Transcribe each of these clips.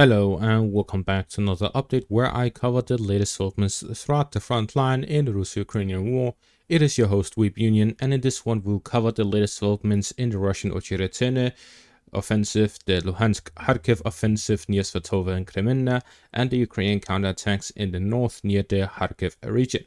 Hello and welcome back to another update where I cover the latest developments throughout the front line in the Russo-Ukrainian war. It is your host Weeb Union, and in this one we'll cover the latest developments in the Russian Ocheretine offensive, the Luhansk-Kharkiv offensive near Svatova and Kreminna, and the Ukrainian counterattacks in the north near the Kharkiv region.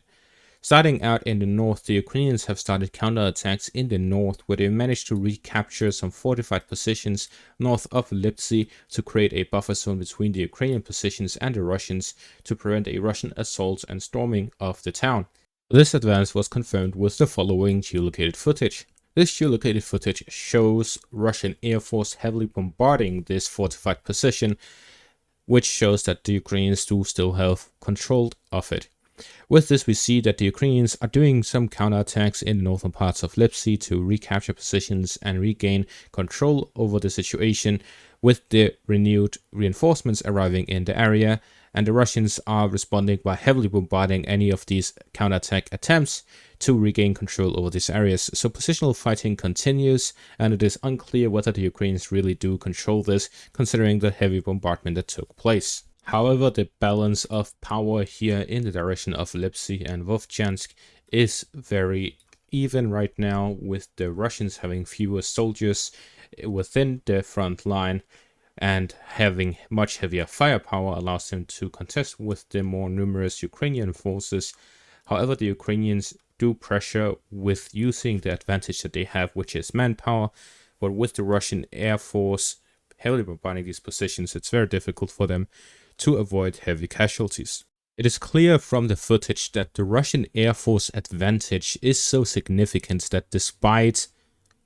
Starting out in the north, the Ukrainians have started counterattacks in the north, where they managed to recapture some fortified positions north of Lipsy to create a buffer zone between the Ukrainian positions and the Russians to prevent a Russian assault and storming of the town. This advance was confirmed with the following geolocated footage. This geolocated footage shows Russian Air Force heavily bombarding this fortified position, which shows that the Ukrainians do still have control of it. With this, we see that the Ukrainians are doing some counterattacks in the northern parts of Lipsy to recapture positions and regain control over the situation, with the renewed reinforcements arriving in the area, and the Russians are responding by heavily bombarding any of these counterattack attempts to regain control over these areas. So positional fighting continues, and it is unclear whether the Ukrainians really do control this, considering the heavy bombardment that took place. However, the balance of power here in the direction of Lipsy and Vovchansk is very even right now, with the Russians having fewer soldiers within the front line, and having much heavier firepower allows them to contest with the more numerous Ukrainian forces. However, the Ukrainians do pressure with using the advantage that they have, which is manpower, but with the Russian Air Force heavily bombarding these positions, it's very difficult for them to avoid heavy casualties. It is clear from the footage that the Russian Air Force advantage is so significant that despite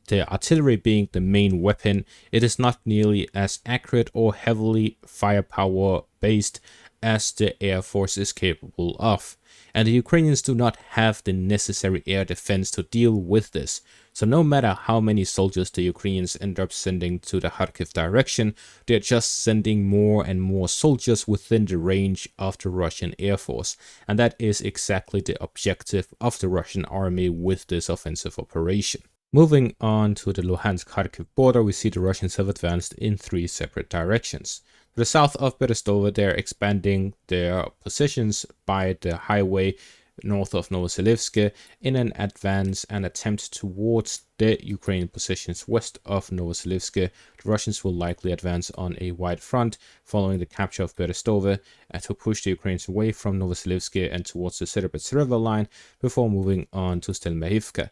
the artillery being the main weapon, it is not nearly as accurate or heavily firepower based as the Air Force is capable of. And the Ukrainians do not have the necessary air defense to deal with this. So no matter how many soldiers the Ukrainians end up sending to the Kharkiv direction, they're just sending more and more soldiers within the range of the Russian Air Force. And that is exactly the objective of the Russian army with this offensive operation. Moving on to the Luhansk-Kharkiv border, we see the Russians have advanced in three separate directions. To the south of Berestova, they're expanding their positions by the highway north of Novoselivsk in an advance and attempt towards the Ukrainian positions west of Novoselivsk. The Russians will likely advance on a wide front following the capture of Berestova to push the Ukrainians away from Novoselivsk and towards the Serebets River line before moving on to Stelmahivka.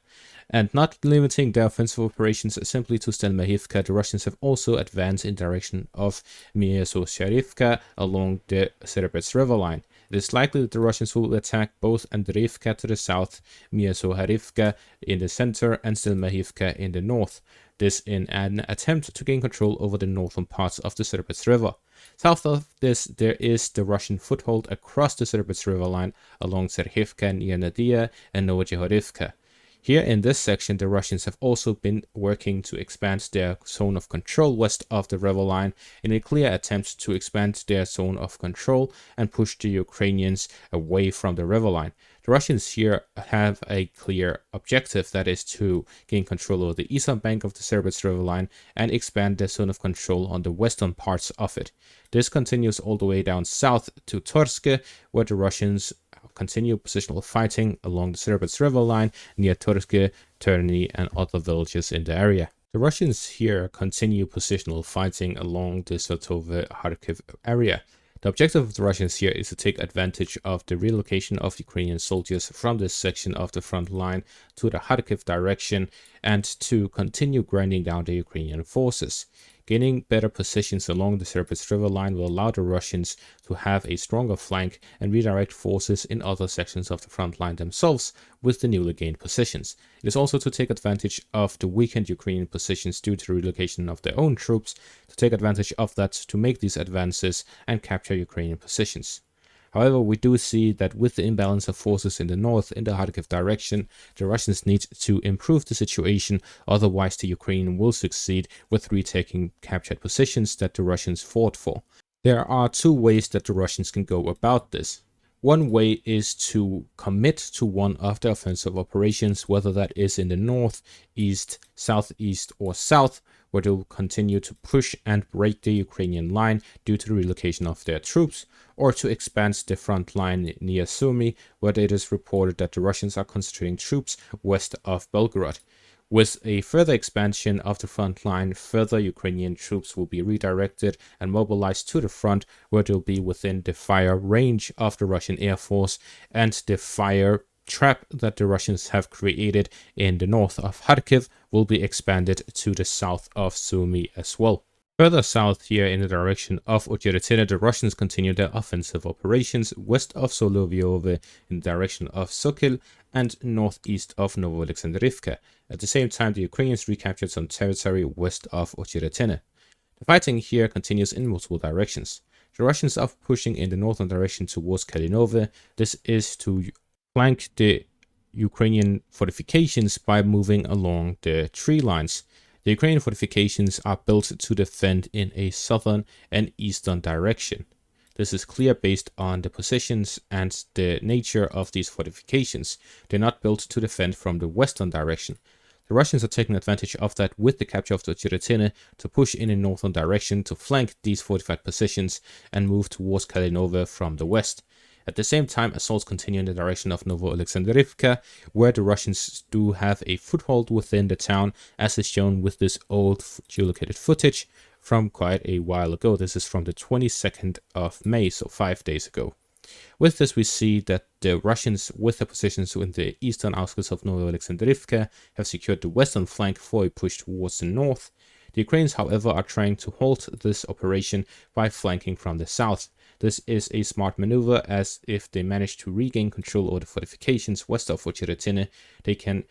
And not limiting their offensive operations simply to Stelmahivka, the Russians have also advanced in direction of Mieso-Sharivka along the Serebets River line. It is likely that the Russians will attack both Andreevka to the south, Mieso-Harivka in the center, and Stelmahivka in the north. This in an attempt to gain control over the northern parts of the Serebets River. South of this, there is the Russian foothold across the Serebets River line along Serhivka near Nadia and Novojihorivka. Here in this section, the Russians have also been working to expand their zone of control west of the river line in a clear attempt to expand their zone of control and push the Ukrainians away from the river line. The Russians here have a clear objective, that is to gain control over the eastern bank of the Serebets River line and expand their zone of control on the western parts of it. This continues all the way down south to Torske, where the Russians continue positional fighting along the Serebets River line near Torske, Terny, and other villages in the area. The Russians here continue positional fighting along the Svatova-Kharkiv area. The objective of the Russians here is to take advantage of the relocation of Ukrainian soldiers from this section of the front line to the Kharkiv direction and to continue grinding down the Ukrainian forces. Gaining better positions along the Serebets River line will allow the Russians to have a stronger flank and redirect forces in other sections of the front line themselves with the newly gained positions. It is also to take advantage of the weakened Ukrainian positions due to the relocation of their own troops, to take advantage of that to make these advances and capture Ukrainian positions. However, we do see that with the imbalance of forces in the north in the Kharkiv direction, the Russians need to improve the situation, otherwise the Ukraine will succeed with retaking captured positions that the Russians fought for. There are two ways that the Russians can go about this. One way is to commit to one of the offensive operations, whether that is in the north, east, southeast, or south, where they will continue to push and break the Ukrainian line due to the relocation of their troops, or to expand the front line near Sumy, where it is reported that the Russians are concentrating troops west of Belgorod. With a further expansion of the front line, further Ukrainian troops will be redirected and mobilized to the front, where they'll be within the fire range of the Russian Air Force, and the fire trap that the Russians have created in the north of Kharkiv will be expanded to the south of Sumy as well. Further south here in the direction of Ocheretine, the Russians continue their offensive operations west of Solovyove in the direction of Sokil and northeast of Novoalexandrivka. At the same time, the Ukrainians recaptured some territory west of Ocheretine. The fighting here continues in multiple directions. The Russians are pushing in the northern direction towards Kalinove. This is to flank the Ukrainian fortifications by moving along the tree lines. The Ukrainian fortifications are built to defend in a southern and eastern direction. This is clear based on the positions and the nature of these fortifications. They're not built to defend from the western direction. The Russians are taking advantage of that with the capture of the Ocheretine to push in a northern direction to flank these fortified positions and move towards Kalinove from the west. At the same time, assaults continue in the direction of Novoalexandrivka, where the Russians do have a foothold within the town, as is shown with this old geolocated footage from quite a while ago. This is from the 22nd of May, so 5 days ago. With this, we see that the Russians, with their positions in the eastern outskirts of Novoalexandrivka, have secured the western flank for a push towards the north. The Ukrainians, however, are trying to halt this operation by flanking from the south. This is a smart maneuver, as if they manage to regain control over the fortifications west of Ocheretine, they can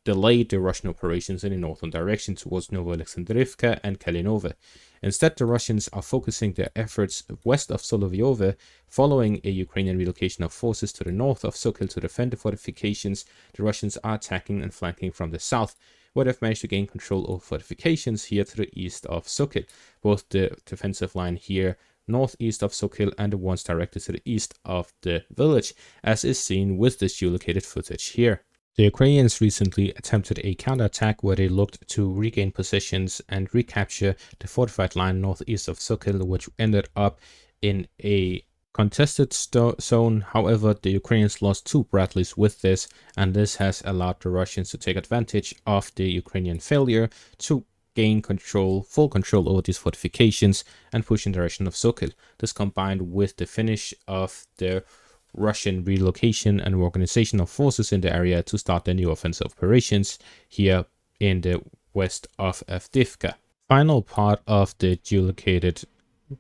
delay the Russian operations in the northern direction towards Novoalexandrivka and Kalinove. Instead, the Russians are focusing their efforts west of Solovyove, following a Ukrainian relocation of forces to the north of Sokil to defend the fortifications. The Russians are attacking and flanking from the south, where they've managed to gain control over fortifications here to the east of Sokil. Both the defensive line here northeast of Sokil and the ones directed to the east of the village, as is seen with this geolocated footage here. The Ukrainians recently attempted a counterattack where they looked to regain positions and recapture the fortified line northeast of Sokil, which ended up in a contested zone. However, the Ukrainians lost 2 Bradleys with this, and this has allowed the Russians to take advantage of the Ukrainian failure to gain full control over these fortifications and push in the direction of Sokil. This combined with the finish of the Russian relocation and organization of forces in the area to start their new offensive operations here in the west of Avdiivka. Final part of the geolocated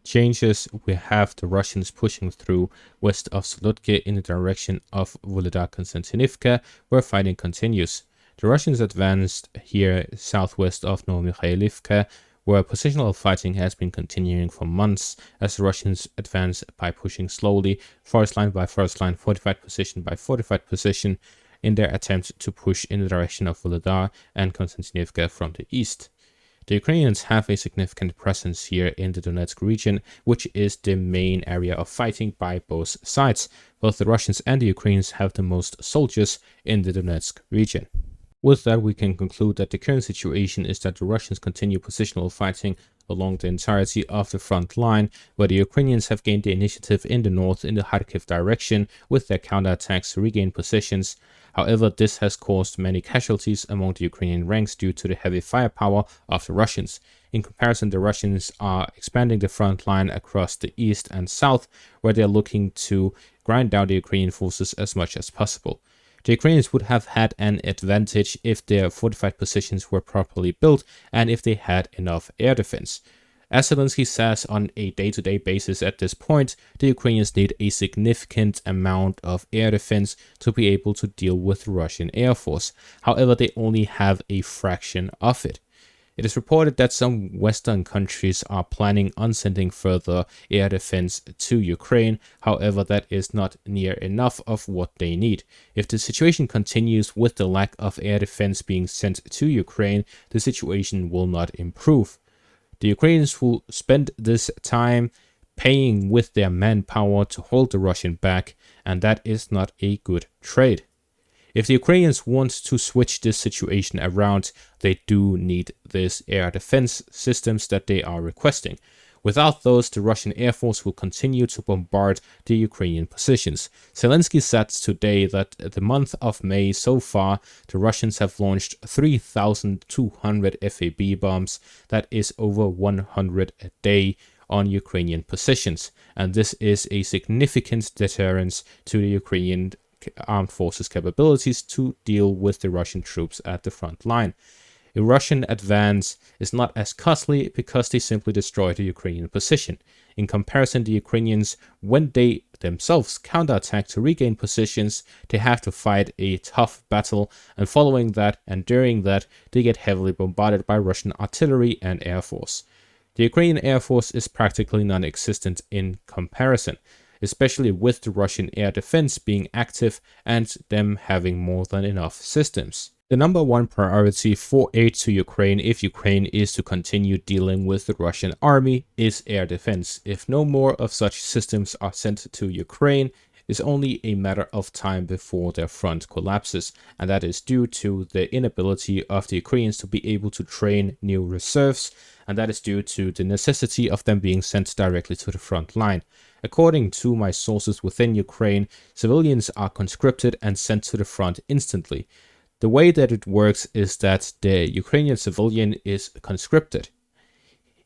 changes, we have the Russians pushing through west of Solutki in the direction of Volodar-Konstantinivka, where fighting continues. The Russians advanced here southwest of Novomikhailivka, where positional fighting has been continuing for months, as the Russians advance by pushing slowly, forest line by forest line, fortified position by fortified position, in their attempt to push in the direction of Volodar and Konstantinivka from the east. The Ukrainians have a significant presence here in the Donetsk region, which is the main area of fighting by both sides. Both the Russians and the Ukrainians have the most soldiers in the Donetsk region. With that, we can conclude that the current situation is that the Russians continue positional fighting along the entirety of the front line, where the Ukrainians have gained the initiative in the north in the Kharkiv direction with their counterattacks to regain positions. However, this has caused many casualties among the Ukrainian ranks due to the heavy firepower of the Russians. In comparison, the Russians are expanding the front line across the east and south, where they are looking to grind down the Ukrainian forces as much as possible. The Ukrainians would have had an advantage if their fortified positions were properly built and if they had enough air defense. As Zelensky says on a day-to-day basis at this point, the Ukrainians need a significant amount of air defense to be able to deal with the Russian Air Force. However, they only have a fraction of it. It is reported that some Western countries are planning on sending further air defense to Ukraine. However, that is not near enough of what they need. If the situation continues with the lack of air defense being sent to Ukraine, the situation will not improve. The Ukrainians will spend this time paying with their manpower to hold the Russian back, and that is not a good trade. If the Ukrainians want to switch this situation around, they do need these air defense systems that they are requesting. Without those, the Russian Air Force will continue to bombard the Ukrainian positions. Zelensky said today that the month of May so far, the Russians have launched 3,200 FAB bombs. That is over 100 a day on Ukrainian positions. And this is a significant deterrence to the Ukrainian armed forces capabilities to deal with the Russian troops at the front line. A Russian advance is not as costly because they simply destroy the Ukrainian position. In comparison, the Ukrainians, when they themselves counterattack to regain positions, they have to fight a tough battle, and following that and during that, they get heavily bombarded by Russian artillery and air force. The Ukrainian air force is practically non-existent in comparison, especially with the Russian air defense being active and them having more than enough systems. The number one priority for aid to Ukraine, if Ukraine is to continue dealing with the Russian army, is air defense. If no more of such systems are sent to Ukraine, it's only a matter of time before their front collapses, and that is due to the inability of the Ukrainians to be able to train new reserves, and that is due to the necessity of them being sent directly to the front line. According to my sources within Ukraine, civilians are conscripted and sent to the front instantly. The way that it works is that the Ukrainian civilian is conscripted.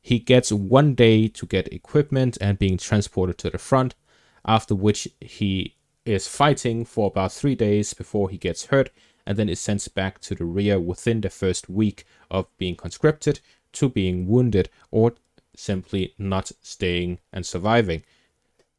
He gets 1 day to get equipment and being transported to the front, after which he is fighting for about 3 days before he gets hurt, and then is sent back to the rear within the first week of being conscripted to being wounded or simply not staying and surviving.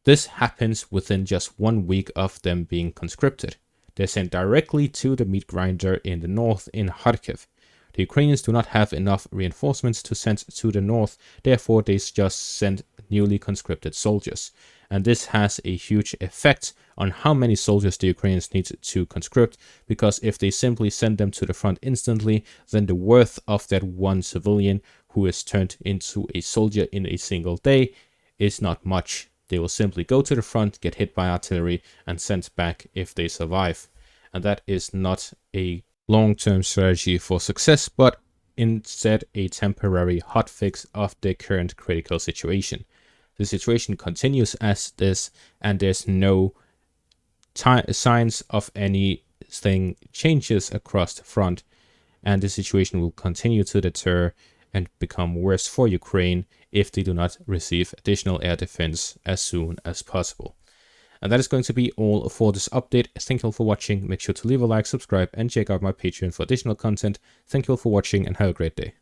This happens within just 1 week of them being conscripted. They're sent directly to the meat grinder in the north in Kharkiv. The Ukrainians do not have enough reinforcements to send to the north, therefore they just send newly conscripted soldiers. And this has a huge effect on how many soldiers the Ukrainians need to conscript, because if they simply send them to the front instantly, then the worth of that one civilian who is turned into a soldier in a single day is not much. They will simply go to the front, get hit by artillery, and sent back if they survive. And that is not a long-term strategy for success, but instead a temporary hotfix of the current critical situation. The situation continues as this, and there's no signs of anything changes across the front, and the situation will continue to deter and become worse for Ukraine if they do not receive additional air defense as soon as possible. And that is going to be all for this update. Thank you all for watching. Make sure to leave a like, subscribe, and check out my Patreon for additional content. Thank you all for watching, and have a great day.